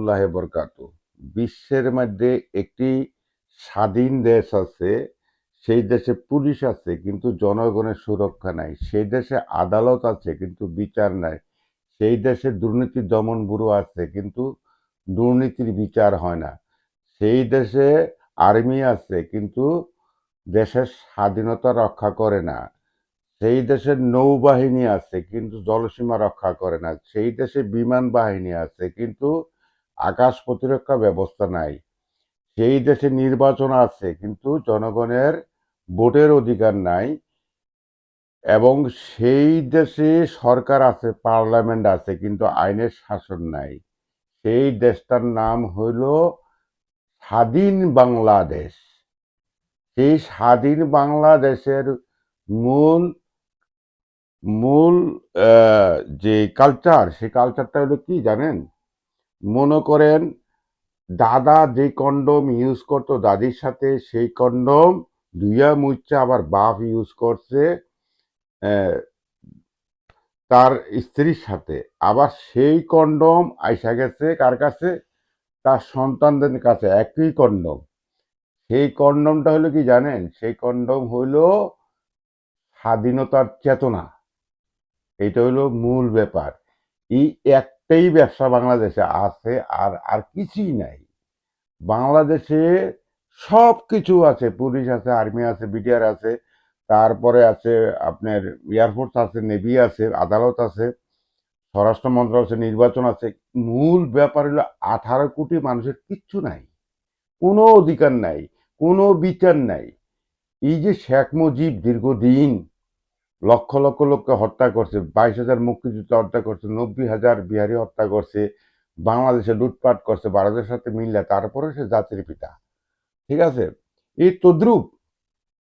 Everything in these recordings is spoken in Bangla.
আল্লাহ বরকাতু। বিশ্বের মধ্যে একটি স্বাধীন দেশ আছে, সেই দেশে পুলিশ আছে কিন্তু জনগণের সুরক্ষা নাই। সেই দেশে আদালত আছে কিন্তু বিচার নাই। সেই দেশে দুর্নীতি দমন ব্যুরো আছে কিন্তু দুর্নীতির বিচার হয় না। সেই দেশে আর্মি আছে কিন্তু দেশের স্বাধীনতা রক্ষা করে না। সেই দেশের নৌবাহিনী আছে কিন্তু জলসীমা রক্ষা করে না। সেই দেশে বিমান বাহিনী আছে কিন্তু আকাশ প্রতিরক্ষা ব্যবস্থা নাই। সেই দেশে নির্বাচন আছে কিন্তু জনগণের ভোটের অধিকার নাই। এবং সেই দেশে সরকার আছে, পার্লামেন্ট আছে কিন্তু আইনের শাসন নাই। সেই দেশটার নাম হইল স্বাধীন বাংলাদেশ। সেই স্বাধীন বাংলাদেশের মূল মূল যে কালচার, সেই কালচারটা হলো কি জানেন? মনে করেন দাদা যে কন্ডম ইউজ করতো দাদির সাথে, সেই কন্ডম ধুইয়া মুচ্ছা আবার বাপ ইউজ করছে আহ, তার স্ত্রীর সাথে। আবার সেই কন্ডম আইসা গেছে কার কাছে? তার সন্তানদের কাছে, একই কন্ডম। সেই কন্ডমটা হলো কি জানেন? সেই কন্ডম হইল স্বাধীনতার চেতনা। এটা হলো মূল ব্যাপার। এই একটাই ব্যবসা বাংলাদেশে আছে, আর আর কিছুই নাই। বাংলাদেশে সব কিছু আছে, পুলিশ আছে, আর্মি আছে, বিডিআর আছে, তারপরে আছে আপনার এয়ারফোর্স আছে, নেভি আছে, আদালত আছে, স্বরাষ্ট্র মন্ত্রণালয় আছে, নির্বাচন আছে। মূল ব্যাপার হলো 18 কোটি মানুষের কিচ্ছু নাই, কোনো অধিকার নাই, কোনো বিচার নাই। এই যে শেখ মুজিব দীর্ঘদিন লক্ষ লক্ষ লোককে হত্যা করছে, 22,000 মুক্তিযোদ্ধা হত্যা করছে, 90,000 বিহারি হত্যা করছে, বাংলাদেশে লুটপাট করছে ভারতের সাথে মিললে, তারপরে সে জাতির পিতা। ঠিক আছে? এই তদ্রুপ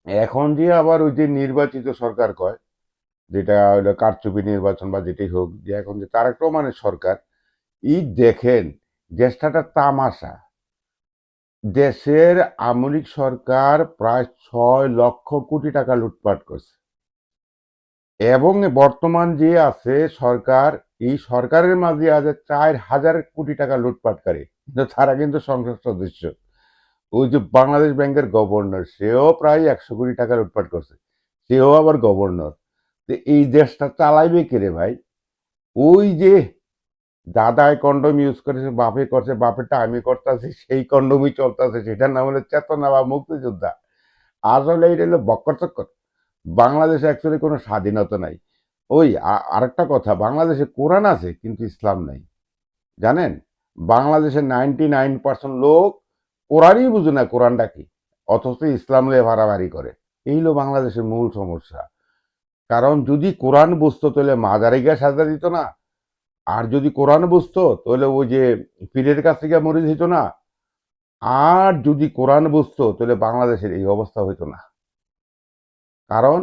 এখন যে আবার ওই যে নির্বাচিত সরকার কয়, যেটা হলো কারচুপি নির্বাচন বা যেটাই হোক, যে এখন যে তারেক রহমানের সরকার, এই দেখেন দেশটা তামাশা। দেশের আমলিক সরকার প্রায় 6 লক্ষ কোটি টাকা লুটপাট করছে। এবং বর্তমান যে আছে সরকার, এই সরকারের মাঝে আছে 4,000 কোটি টাকা লুটপাটকারী, কিন্তু তারা কিন্তু সংসদ সদস্য। ওই যে বাংলাদেশ ব্যাংকের গভর্নর, সেও প্রায় 100 কোটি টাকা লুটপাট করছে, সেও আবার গভর্নর। তো এই দেশটা চালাইবে কে রে ভাই? ওই যে দাদায় কন্ডম ইউজ করেছে, বাপে করছে, বাপেরটা আমি করতেছি, সেই কন্ডমই চলতেছে, সেটার নাম হলো চেতনা বা মুক্তিযোদ্ধা। আসলে এটা হলো বক্কর চক্কর। বাংলাদেশে অ্যাকচুয়ালি কোনো স্বাধীনতা নাই। ওই আরেকটা কথা, বাংলাদেশে কোরআন আছে কিন্তু ইসলাম নাই, জানেন? বাংলাদেশের 99% লোক কোরআনই বুঝে না কোরআনটা কি, অথচ ইসলাম নিয়ে ভাড়াভাড়ি করে। এই হলো বাংলাদেশের মূল সমস্যা। কারণ যদি কোরআন বুঝতো তাহলে মাজারে গিয়ে সাজা দিত না। আর যদি কোরআন বুঝতো তাহলে ওই যে পীরের কাছ থেকে মরিদ হইতো না। আর যদি কোরআন বুঝতো তাহলে বাংলাদেশের এই অবস্থা হইতো না। কারণ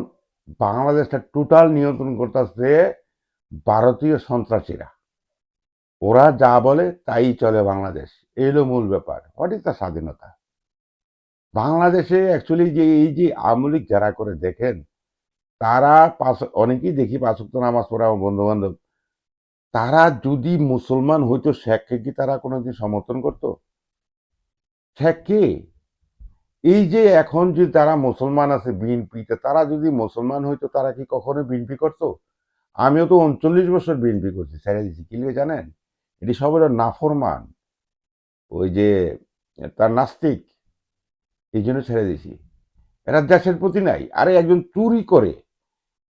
বাংলাদেশটা টোটাল নিয়ন্ত্রণ করতেছে ভারতীয় সন্ত্রাসীরা। ওরা যা বলে তাই চলে বাংলাদেশ। এই হলো মূল ব্যাপার। হোয়াট ইজ দ্য স্বাধীনতা? বাংলাদেশে অ্যাকচুয়ালি যে এই যে আওয়ামী লীগ যারা করে দেখেন, তারা অনেকেই দেখি 5 ওয়াক্ত নামাজ পড়ে আমার বন্ধু বান্ধব, তারা যদি মুসলমান হইতো, শেখকে কি তারা কোনোদিন সমর্থন করতো? শেখ কে? এই যে এখন যে তারা মুসলমান আছে বিএনপিতে, তারা যদি মুসলমান হইতো তারা কি কখনো বিএনপি করতো? আমিও তো 39 বছর বিএনপি করছি, ছেড়ে দিচ্ছি। কি লিগে জানেন? এটি সব হলো নাফরমান, ওই যে তার নাস্তিক, এই জন্য ছেড়ে দিছি। এরা দেশের প্রতি নাই। আরে একজন চুরি করে,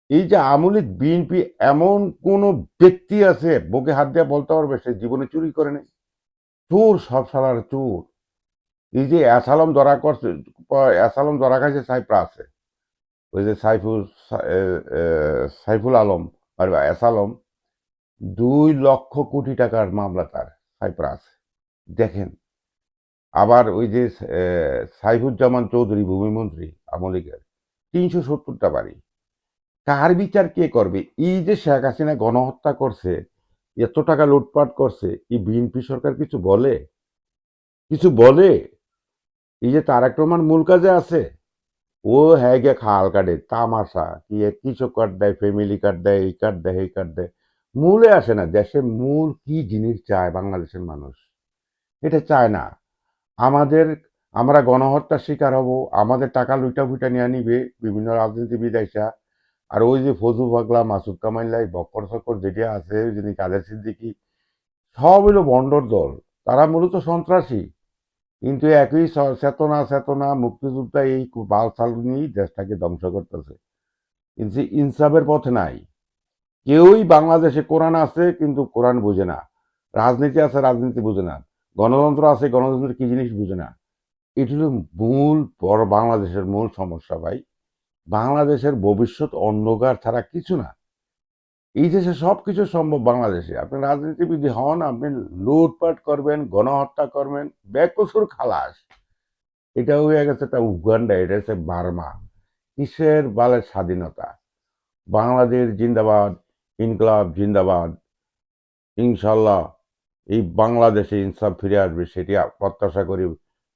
এই যে আমলিক বিএনপি, এমন কোন ব্যক্তি আছে বুকে হাত দিয়ে বলতে পারবে সে জীবনে চুরি করে নাই? চোর, সব সালার চোর। এই যে অ্যাসালম ধরা করছে, অ্যাসালম ধরা খাইছে সাইপ্রাসে, ওই যে সাইফুল আলম আর অ্যাসালম, 2 লক্ষ কোটি টাকার মামলা তার সাইপ্রাস। দেখেন। আবার ওই যে সাইফুজ্জামান চৌধুরী ভূমিমন্ত্রী আমলিগের, 370টা বাড়ি। কার বিচার কে করবে? এই যে শেখ হাসিনা গণহত্যা করছে, এত টাকা লুটপাট করছে, এই বিএনপি সরকার কিছু বলে? কিছু বলে? এই যে তারেক রহমান মূল কাজে আছে, ও হ্যাঁ গিয়ে খাল কাটে, তামাশা কি কৃষক কার্ড দেয়, ফ্যামিলি কার্ড দেয়, এই কার্ড দেয়, এই কার্ড দেয়, মূলে আসে না। দেশে মূল কি জিনিস চায় বাংলাদেশের মানুষ? এটা চায় না। আমাদের আমরা গণহত্যার শিকার হব, আমাদের টাকা লুইটা ফুইটা নিয়ে নিবে বিভিন্ন রাজনীতিবিদ আইসা। আর ওই যে ফজু পাগলা, মাসুদ কামাইল্লাই, বক্কর সকর যেটা আছে, যিনি কাদের সিদ্দিকি, সব হইল ভণ্ডর দল। তারা মূলত সন্ত্রাসী, কিন্তু একই চেতনা চেতনা মুক্তিযোদ্ধা এই বালছাল নিয়েই দেশটাকে ধ্বংস করতেছে। কিন্তু ইনসাফের পথে নাই। কেউই বাংলাদেশে কোরআন আছে কিন্তু কোরআন বুঝে না, রাজনীতি আছে রাজনীতি বুঝে না, গণতন্ত্র আছে গণতন্ত্র কি জিনিস বুঝে না। এটি হলো মূল বড় বাংলাদেশের মূল সমস্যা ভাই। বাংলাদেশের ভবিষ্যৎ অন্ধকার ছাড়া কিছু না। এই দেশে সবকিছু সম্ভব বাংলাদেশে। আপনি রাজনীতিবিদ হন, আপনি লুটপাট করবেন, গণহত্যা করবেন, বেকসুর খালাস। এটা হয়ে গেছে একটা উগান্ডা, এটা হচ্ছে বার্মা। কিসের বালের স্বাধীনতা? বাংলাদেশ জিন্দাবাদ, ইনকলাব জিন্দাবাদ। ইনশাল্লাহ এই বাংলাদেশে ইনসাফ ফিরে আসবে, সেটি প্রত্যাশা করি।